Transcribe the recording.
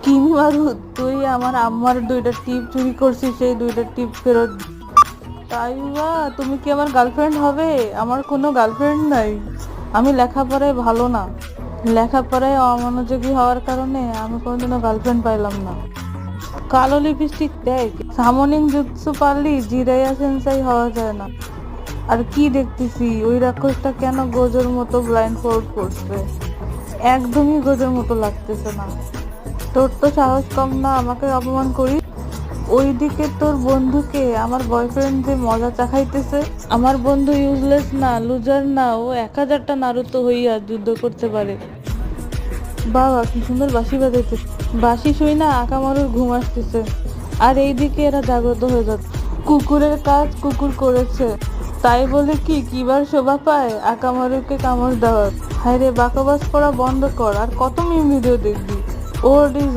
কিমারু, তুই আমার আম্মার 2টা টিপ চুরি করছিস, সেই 2টা টিপ ফেরত। তাইবা, তুমি কি আমার গার্লফ্রেন্ড হবে? আমার কোনো গার্লফ্রেন্ড নাই। আমি লেখাপড়ায় ভালো না, লেখাপড়ায় অমনোযোগী হওয়ার কারণে আমি কোনোদিনও গার্লফ্রেন্ড পাইলাম না। কালো লিপস্টিক দেখ, সামনিং জুৎসু পারলি জিরাইয়া সেন্সাই হওয়া যায় না। আর কি দেখতেছি, ওই রাক্ষসটা কেন গোজোর মতো ব্লাইন্ড ফোল্ড করছে? একদমই গোজোর মতো লাগতেছে না। তোর তো সাহস কম না আমাকে অপমান করি। ওইদিকে তোর বন্ধুকে আমার বয়ফ্রেন্ড যে মজা চাখাইতেছে। আমার বন্ধু ইউজলেস না, লুজার না, ও 1000টা নারুতো হইয়া যুদ্ধ করতে পারে। বাবা কি সুন্দর বাঁশি বাজাইতেছে। বাঁশি শুই না আকামারুর ঘুম আসতেছে, আর এইদিকে এরা জাগ্রত হয়ে যাচ্ছে। কুকুরের কাজ কুকুর করেছে, তাই বলে কি কিবার শোভা পায় আকামারুকে কামড় দেওয়ার? হায় রে, বাকবাস করা বন্ধ কর, আর কত মিম ভিডিও দেখবি? Old is